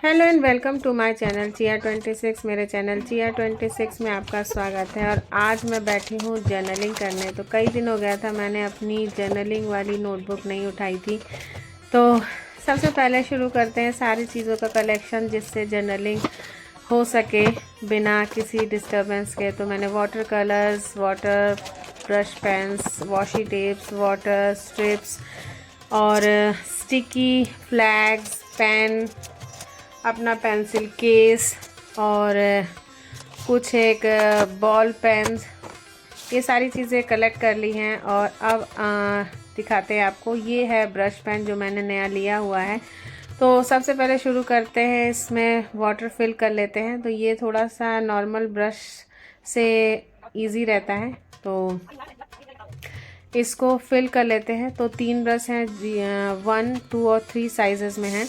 Hello and welcome to my channel चिया 26। मेरे channel चिया 26 में आपका स्वागत है। और आज मैं बैठी हूँ जर्नलिंग करने। तो कई दिन हो गया था मैंने अपनी जर्नलिंग वाली नोटबुक नहीं उठाई थी। तो सबसे पहले शुरू करते हैं सारी चीज़ों का कलेक्शन जिससे जर्नलिंग हो सके बिना किसी डिस्टर्बेंस के। तो मैंने water colours, water brush pens, washi tapes, water strips और स्टिकी फ्लैग्स, पेन, अपना पेंसिल केस और कुछ एक बॉल पेन्स, ये सारी चीज़ें कलेक्ट कर ली हैं। और अब दिखाते हैं आपको। ये है ब्रश पेन जो मैंने नया लिया हुआ है। तो सबसे पहले शुरू करते हैं, इसमें वाटर फिल कर लेते हैं। तो ये थोड़ा सा नॉर्मल ब्रश से इजी रहता है, तो इसको फिल कर लेते हैं। तो 3 ब्रश हैं, 1, 2 और 3 साइजेस में हैं।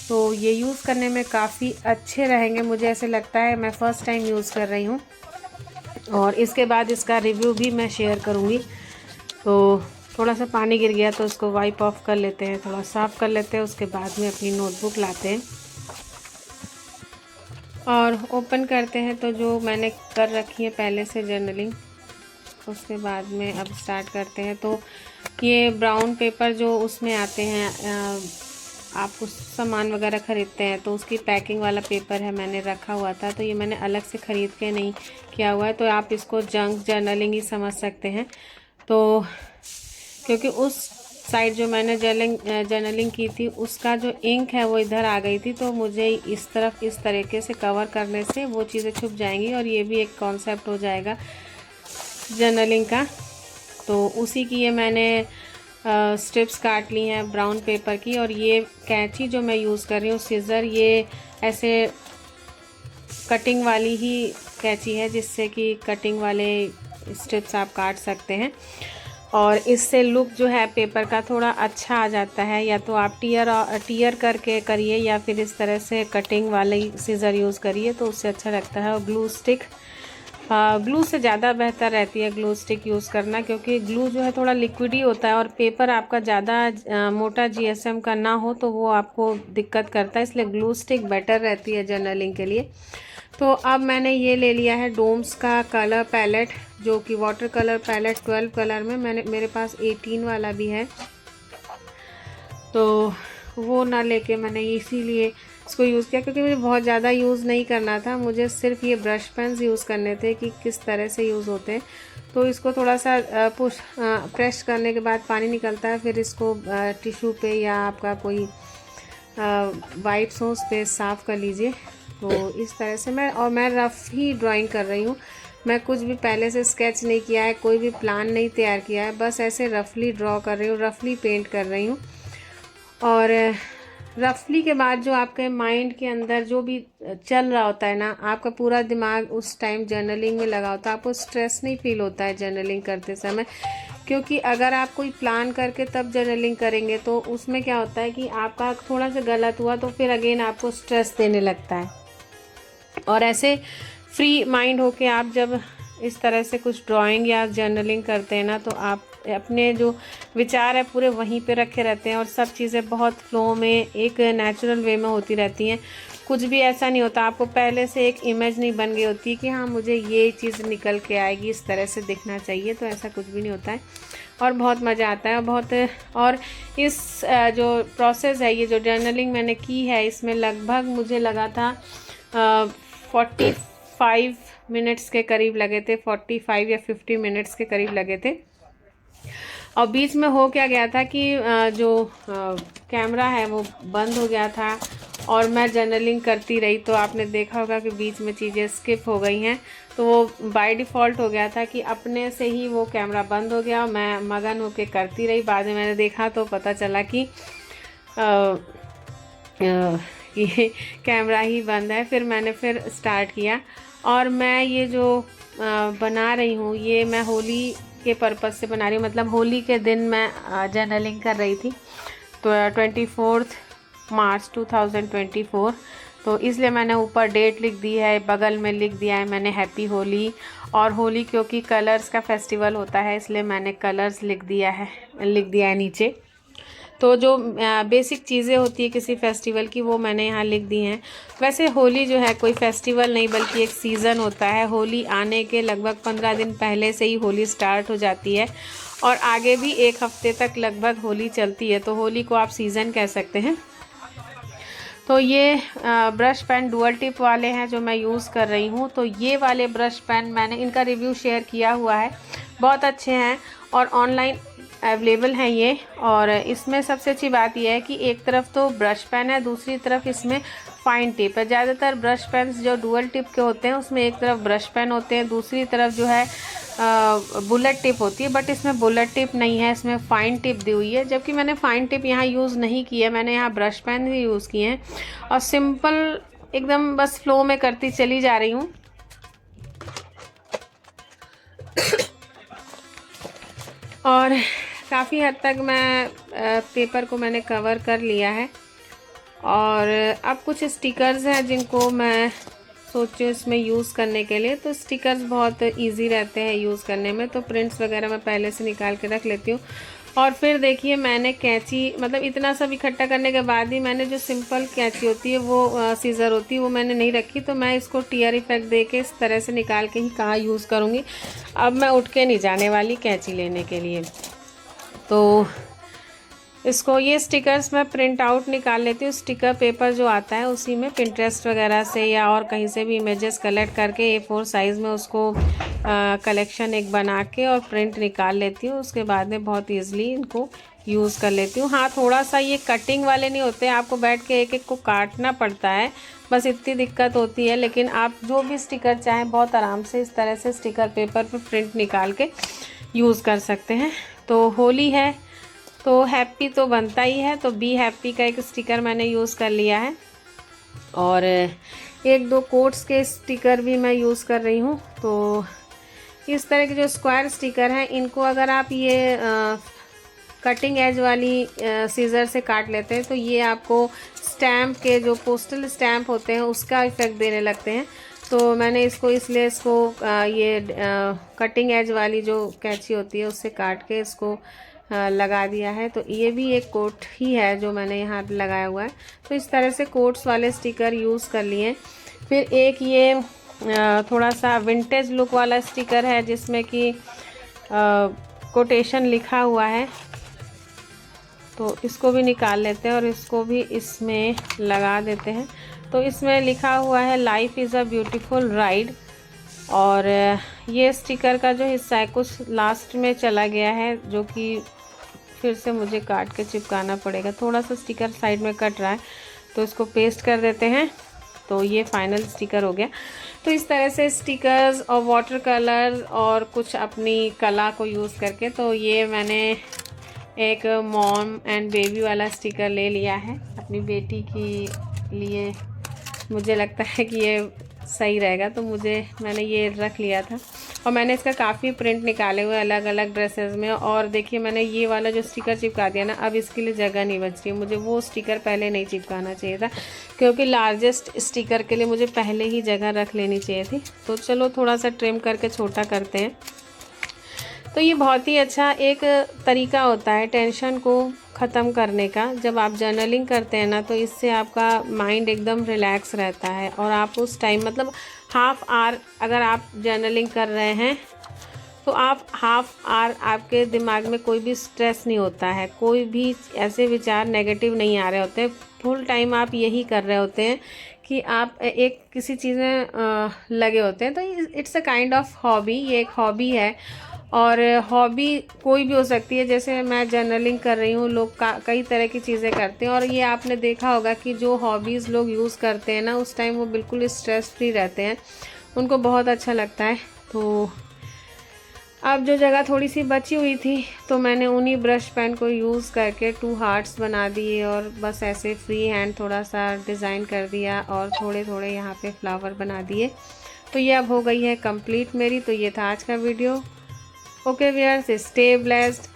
तो ये यूज़ करने में काफ़ी अच्छे रहेंगे, मुझे ऐसे लगता है। मैं फ़र्स्ट टाइम यूज़ कर रही हूँ और इसके बाद इसका रिव्यू भी मैं शेयर करूँगी। तो थोड़ा सा पानी गिर गया तो उसको वाइप ऑफ कर लेते हैं, थोड़ा साफ़ कर लेते हैं। उसके बाद में अपनी नोटबुक लाते हैं और ओपन करते हैं। तो जो मैंने कर रखी है पहले से जर्नलिंग, उसके बाद में अब स्टार्ट करते हैं। तो ये ब्राउन पेपर जो उसमें आते हैं, आप कुछ सामान वगैरह ख़रीदते हैं तो उसकी पैकिंग वाला पेपर है, मैंने रखा हुआ था। तो ये मैंने अलग से ख़रीद के नहीं किया हुआ है, तो आप इसको जंक जर्नलिंग ही समझ सकते हैं। तो क्योंकि उस साइड जो मैंने जर्नलिंग की थी उसका जो इंक है वो इधर आ गई थी, तो मुझे इस तरफ इस तरीके से कवर करने से वो चीज़ें छुप जाएंगी और ये भी एक कॉन्सेप्ट हो जाएगा जर्नलिंग का। तो उसी की ये मैंने स्ट्रिप्स काट ली हैं ब्राउन पेपर की। और ये कैंची जो मैं यूज़ कर रही हूँ, सीज़र, ये ऐसे कटिंग वाली ही कैंची है जिससे कि कटिंग वाले स्ट्रिप्स आप काट सकते हैं। और इससे लुक जो है पेपर का थोड़ा अच्छा आ जाता है। या तो आप टीयर करके करिए या फिर इस तरह से कटिंग वाली सीज़र यूज़ करिए, तो उससे अच्छा लगता है। और ग्लू स्टिक, ग्लू से ज़्यादा बेहतर रहती है ग्लू स्टिक यूज़ करना, क्योंकि ग्लू जो है थोड़ा लिक्विडी होता है और पेपर आपका ज़्यादा मोटा जीएसएम का ना हो तो वो आपको दिक्कत करता है, इसलिए ग्लू स्टिक बेटर रहती है जर्नलिंग के लिए। तो अब मैंने ये ले लिया है डोम्स का कलर पैलेट, जो कि वाटर कलर पैलेट 12 कलर में, मेरे पास 18 वाला भी है। तो वो ना लेके मैंने इसीलिए इसको यूज़ किया, क्योंकि मुझे बहुत ज़्यादा यूज़ नहीं करना था। मुझे सिर्फ ये ब्रश पेन्स यूज़ करने थे कि किस तरह से यूज़ होते हैं। तो इसको थोड़ा सा प्रेस करने के बाद पानी निकलता है, फिर इसको टिश्यू पे या आपका कोई वाइप्स हो उस पर साफ़ कर लीजिए। तो इस तरह से मैं रफ़ ही ड्राइंग कर रही हूँ। मैं कुछ भी पहले से स्केच नहीं किया है, कोई भी प्लान नहीं तैयार किया है, बस ऐसे रफली ड्रॉ कर रही हूँ, रफली पेंट कर रही हूँ। और रफली के बाद जो आपके माइंड के अंदर जो भी चल रहा होता है ना, आपका पूरा दिमाग उस टाइम जर्नलिंग में लगा होता है, आपको स्ट्रेस नहीं फील होता है जर्नलिंग करते समय। क्योंकि अगर आप कोई प्लान करके तब जर्नलिंग करेंगे तो उसमें क्या होता है कि आपका थोड़ा सा गलत हुआ तो फिर अगेन आपको स्ट्रेस देने लगता है। और ऐसे फ्री माइंड होके आप जब इस तरह से कुछ ड्राइंग या जर्नलिंग करते हैं ना, तो आप अपने जो विचार है पूरे वहीं पे रखे रहते हैं और सब चीज़ें बहुत फ्लो में एक नेचुरल वे में होती रहती हैं। कुछ भी ऐसा नहीं होता, आपको पहले से एक इमेज नहीं बन गई होती कि हाँ मुझे ये चीज़ निकल के आएगी, इस तरह से दिखना चाहिए, तो ऐसा कुछ भी नहीं होता है। और बहुत मज़ा आता है बहुत। और इस जो प्रोसेस है, ये जो जर्नलिंग मैंने की है, इसमें लगभग मुझे लगा था 45 मिनट्स के करीब लगे थे, 45 या 50 मिनट्स के करीब लगे थे। और बीच में हो क्या गया था कि जो कैमरा है वो बंद हो गया था और मैं जर्नलिंग करती रही, तो आपने देखा होगा कि बीच में चीज़ें स्किप हो गई हैं। तो वो बाय डिफ़ॉल्ट हो गया था कि अपने से ही वो कैमरा बंद हो गया और मैं मगन होके करती रही। बाद में मैंने देखा तो पता चला कि ये कैमरा ही बंद है। फिर मैंने स्टार्ट किया। और मैं ये जो बना रही हूँ, ये मैं होली के पर्पज़ से बना रही हूँ, मतलब होली के दिन मैं जर्नलिंग कर रही थी। तो 24 मार्च 2024, तो इसलिए मैंने ऊपर डेट लिख दी है, बगल में लिख दिया है मैंने हैप्पी होली। और होली क्योंकि कलर्स का फेस्टिवल होता है, इसलिए मैंने कलर्स लिख दिया है नीचे। तो जो बेसिक चीज़ें होती है किसी फेस्टिवल की वो मैंने यहाँ लिख दी हैं। वैसे होली जो है कोई फेस्टिवल नहीं बल्कि एक सीज़न होता है। होली आने के लगभग 15 दिन पहले से ही होली स्टार्ट हो जाती है और आगे भी 1 हफ्ते तक लगभग होली चलती है, तो होली को आप सीज़न कह सकते हैं। तो ये ब्रश पेन डुअल टिप वाले हैं जो मैं यूज़ कर रही हूँ। तो ये वाले ब्रश पेन मैंने इनका रिव्यू शेयर किया हुआ है, बहुत अच्छे हैं और ऑनलाइन अवेलेबल हैं ये। और इसमें सबसे अच्छी बात यह है कि एक तरफ तो ब्रश पेन है, दूसरी तरफ इसमें फाइन टिप है। ज़्यादातर ब्रश पेन्स जो डुअल टिप के होते हैं उसमें एक तरफ ब्रश पेन होते हैं, दूसरी तरफ जो है बुलेट टिप होती है, बट इसमें बुलेट टिप नहीं है, इसमें फ़ाइन टिप दी हुई है। जबकि मैंने फ़ाइन टिप यहाँ यूज़ नहीं की है, मैंने यहाँ ब्रश पेन ही यूज़ किए हैं और सिंपल एकदम बस फ्लो में करती चली जा रही हूँ। और काफ़ी हद तक मैं पेपर को मैंने कवर कर लिया है। और अब कुछ स्टिकर्स हैं जिनको मैं सोची हूँ इसमें यूज़ करने के लिए। तो स्टिकर्स बहुत इजी रहते हैं यूज़ करने में, तो प्रिंट्स वगैरह मैं पहले से निकाल के रख लेती हूँ। और फिर देखिए मैंने कैंची, मतलब इतना सब इकट्ठा करने के बाद ही मैंने जो सिंपल कैंची होती है वो सीज़र होती है वो मैंने नहीं रखी, तो मैं इसको टीयर इफेक्ट दे के इस तरह से निकाल के ही कहाँ यूज़ करूँगी। अब मैं उठ के नहीं जाने वाली कैंची लेने के लिए। तो इसको ये स्टिकर्स मैं प्रिंट आउट निकाल लेती हूँ। स्टिकर पेपर जो आता है उसी में पिंटरेस्ट वगैरह से या और कहीं से भी इमेजेस कलेक्ट करके A4 साइज़ में उसको कलेक्शन एक बना के और प्रिंट निकाल लेती हूँ। उसके बाद में बहुत ईज़िली इनको यूज़ कर लेती हूँ। हाँ, थोड़ा सा ये कटिंग वाले नहीं होते, आपको बैठ के एक एक को काटना पड़ता है, बस इतनी दिक्कत होती है। लेकिन आप जो भी स्टिकर चाहें बहुत आराम से इस तरह से स्टिकर पेपर पर प्रिंट निकाल के यूज़ कर सकते हैं। तो होली है तो हैप्पी तो बनता ही है, तो बी हैप्पी का एक स्टिकर मैंने यूज़ कर लिया है और 1-2 कोट्स के स्टिकर भी मैं यूज़ कर रही हूँ। तो इस तरह के जो स्क्वायर स्टिकर हैं इनको अगर आप ये कटिंग एज वाली सीज़र से काट लेते हैं तो ये आपको स्टैम्प के जो पोस्टल स्टैम्प होते हैं उसका इफ़ेक्ट देने लगते हैं। तो मैंने इसको इसलिए ये कटिंग एज वाली जो कैंची होती है उससे काट के इसको लगा दिया है। तो ये भी एक कोट ही है जो मैंने यहाँ लगाया हुआ है। तो इस तरह से कोट्स वाले स्टिकर यूज़ कर लिए। फिर एक ये थोड़ा सा विंटेज लुक वाला स्टिकर है जिसमें कि कोटेशन लिखा हुआ है, तो इसको भी निकाल लेते हैं और इसको भी इसमें लगा देते हैं। तो इसमें लिखा हुआ है life is a beautiful ride. और ये स्टिकर का जो हिस्सा है कुछ लास्ट में चला गया है जो कि फिर से मुझे काट के चिपकाना पड़ेगा। थोड़ा सा स्टिकर साइड में कट रहा है तो इसको पेस्ट कर देते हैं। तो ये फाइनल स्टिकर हो गया। तो इस तरह से स्टिकर्स और वाटर कलर और कुछ अपनी कला को यूज़ करके, तो ये मैंने एक मॉम एंड बेबी वाला स्टिकर ले लिया है अपनी बेटी के लिए। मुझे लगता है कि ये सही रहेगा तो मैंने ये रख लिया था। और मैंने इसका काफ़ी प्रिंट निकाले हुए अलग अलग ड्रेसेस में। और देखिए मैंने ये वाला जो स्टिकर चिपका दिया ना, अब इसके लिए जगह नहीं बच रही। मुझे वो स्टिकर पहले नहीं चिपकाना चाहिए था क्योंकि लार्जेस्ट स्टिकर के लिए मुझे पहले ही जगह रख लेनी चाहिए थी। तो चलो थोड़ा सा ट्रिम करके छोटा करते हैं। तो ये बहुत ही अच्छा एक तरीका होता है टेंशन को ख़त्म करने का। जब आप जर्नलिंग करते हैं ना तो इससे आपका माइंड एकदम रिलैक्स रहता है और आप उस टाइम मतलब हाफ आवर अगर आप जर्नलिंग कर रहे हैं तो आप हाफ आवर आपके दिमाग में कोई भी स्ट्रेस नहीं होता है, कोई भी ऐसे विचार नेगेटिव नहीं आ रहे होते। फुल टाइम आप यही कर रहे होते हैं कि आप एक किसी चीज़ में लगे होते हैं। तो it's a kind of hobby, ये एक हॉबी है। और हॉबी कोई भी हो सकती है, जैसे मैं जर्नलिंग कर रही हूँ, लोग कई तरह की चीज़ें करते हैं। और ये आपने देखा होगा कि जो हॉबीज़ लोग यूज़ करते हैं ना उस टाइम वो बिल्कुल स्ट्रेस फ्री रहते हैं, उनको बहुत अच्छा लगता है। तो अब जो जगह थोड़ी सी बची हुई थी तो मैंने उन्हीं ब्रश पेन को यूज़ करके 2 हार्ट्स बना दिए और बस ऐसे फ्री हैंड थोड़ा सा डिज़ाइन कर दिया और थोड़े थोड़े यहाँ पे फ्लावर बना दिए। तो ये अब हो गई है कंप्लीट मेरी। तो ये था आज का video. Okay viewers, stay blessed.